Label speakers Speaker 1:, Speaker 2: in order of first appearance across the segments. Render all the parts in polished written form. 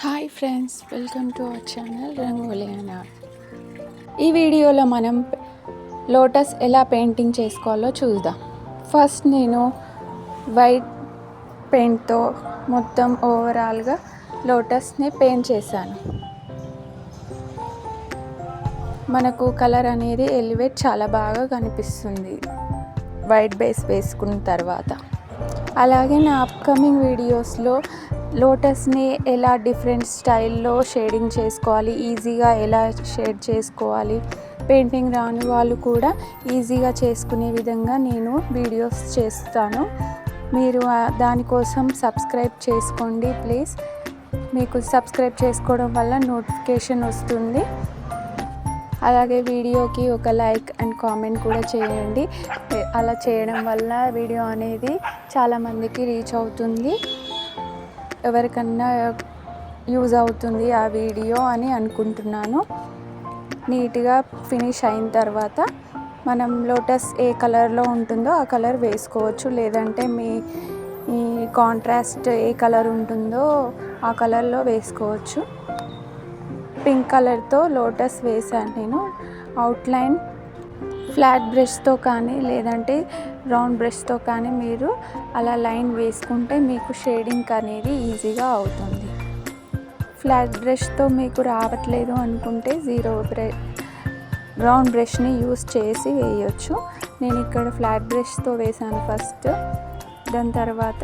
Speaker 1: Hi friends, welcome to our channel rangoli and art. ఈ వీడియోలో మనం లోటస్ ఎలా పెయింటింగ్ చేసుకోవాలో చూద్దాం. ఫస్ట్ నేను వైట్ పెయింట్తో మొత్తం ఓవరాల్గా లోటస్ని పెయింట్ చేశాను. మనకు కలర్ అనేది ఎలివేట్ చాలా బాగా కనిపిస్తుంది వైట్ బేస్ వేసుకున్న తర్వాత. అలాగే నా అప్కమింగ్ వీడియోస్లో లోటస్ని ఎలా డిఫరెంట్ స్టైల్లో షేడింగ్ చేసుకోవాలి, ఈజీగా ఎలా షేడ్ చేసుకోవాలి, పెయింటింగ్ రాని వాళ్ళు కూడా ఈజీగా చేసుకునే విధంగా నేను వీడియోస్ చేస్తాను. మీరు దానికోసం సబ్స్క్రైబ్ చేసుకోండి ప్లీజ్. మీకు సబ్స్క్రైబ్ చేసుకోవడం వల్ల నోటిఫికేషన్ వస్తుంది. అలాగే వీడియోకి ఒక లైక్ అండ్ కామెంట్ కూడా చేయండి. అలా చేయడం వల్ల వీడియో అనేది చాలామందికి రీచ్ అవుతుంది, ఎవరికన్నా యూజ్ అవుతుంది ఆ వీడియో అని అనుకుంటున్నాను. నీట్గా ఫినిష్ అయిన తర్వాత మనం లోటస్ ఏ కలర్లో ఉంటుందో ఆ కలర్ వేసుకోవచ్చు, లేదంటే మీ కాంట్రాస్ట్ ఏ కలర్ ఉంటుందో ఆ కలర్లో వేసుకోవచ్చు. పింక్ కలర్తో లోటస్ వేసాను నేను. అవుట్లైన్ ఫ్లాట్ బ్రష్తో కానీ లేదంటే రౌండ్ బ్రష్తో కానీ మీరు అలా లైన్ వేసుకుంటే మీకు షేడింగ్ అనేది ఈజీగా అవుతుంది. ఫ్లాట్ బ్రష్తో మీకు రావట్లేదు అనుకుంటే రౌండ్ బ్రష్ని యూస్ చేసి వేయచ్చు. నేను ఇక్కడ ఫ్లాట్ బ్రష్తో వేసాను ఫస్ట్. దాని తర్వాత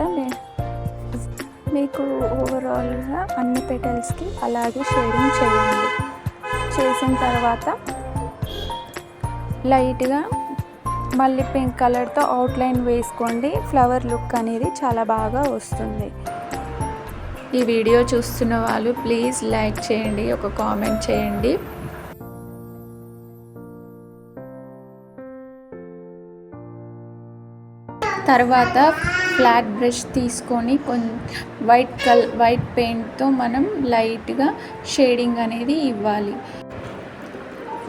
Speaker 1: మీకు ఓవరాల్గా అన్ని పెటల్స్కి అలాగే షేడింగ్ చేయండి. చేసిన తర్వాత లైట్గా మళ్ళీ పింక్ కలర్తో అవుట్లైన్ వేసుకోండి. ఫ్లవర్ లుక్ అనేది చాలా బాగా వస్తుంది. ఈ వీడియో చూస్తున్న వాళ్ళు ప్లీజ్ లైక్ చేయండి, ఒక కామెంట్ చేయండి. తర్వాత ఫ్లాట్ బ్రష్ తీసుకొని వైట్ పెయింట్తో మనం లైట్గా షేడింగ్ అనేది ఇవ్వాలి.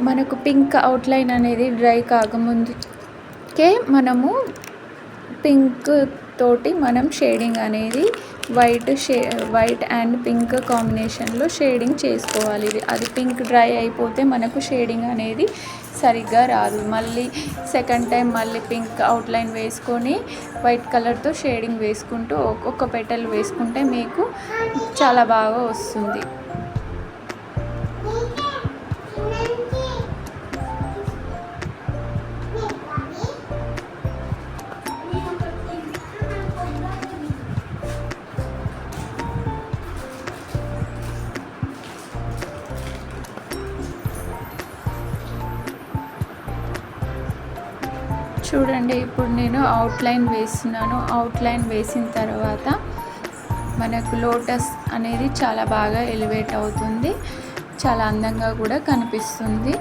Speaker 1: మనకు పింక్ అవుట్లైన్ అనేది డ్రై కాకముందుకే మనము పింక్ తోటి మనం షేడింగ్ అనేది వైట్ అండ్ పింక్ కాంబినేషన్లో షేడింగ్ చేసుకోవాలి. అది పింక్ డ్రై అయిపోతే మనకు షేడింగ్ అనేది సరిగ్గా రాదు. మళ్ళీ సెకండ్ టైం మళ్ళీ పింక్ అవుట్లైన్ వేసుకొని వైట్ కలర్తో షేడింగ్ వేసుకుంటూ ఒక్కొక్క పెటల్ వేసుకుంటే మీకు చాలా బాగా వస్తుంది. చూడండి, ఇప్పుడు నేను అవుట్లైన్ వేస్తున్నాను. అవుట్లైన్ వేసిన తర్వాత మనకు లోటస్ అనేది చాలా బాగా ఎలివేట్ అవుతుంది, చాలా అందంగా కూడా కనిపిస్తుంది.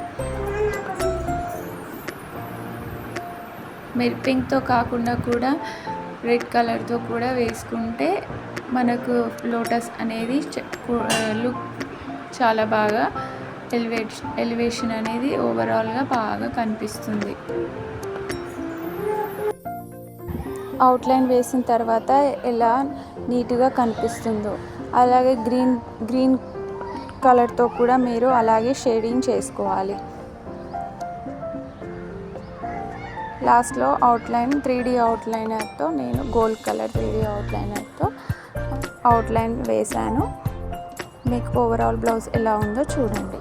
Speaker 1: మీరు పింక్తో కాకుండా కూడా రెడ్ కలర్తో కూడా వేసుకుంటే మనకు లోటస్ అనేది లుక్ చాలా బాగా ఎలివేషన్ అనేది ఓవరాల్గా బాగా కనిపిస్తుంది. అవుట్లైన్ వేసిన తర్వాత ఎలా నీట్గా కనిపిస్తుందో అలాగే గ్రీన్ కలర్తో కూడా మీరు అలాగే షేడింగ్ చేసుకోవాలి. లాస్ట్లో అవుట్లైన్ 3D అవుట్లైనర్తో నేను గోల్డ్ కలర్ 3D అవుట్లైనర్తో అవుట్లైన్ వేశాను. మీకు ఓవరాల్ బ్లౌజ్ ఎలా ఉందో చూడండి.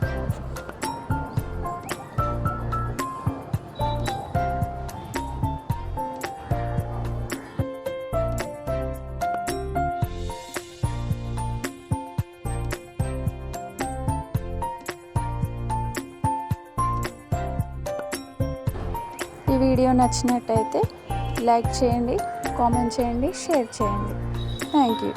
Speaker 1: ఈ వీడియో నచ్చినట్టయితే లైక్ చేయండి, కామెంట్ చేయండి, షేర్ చేయండి. Thank you.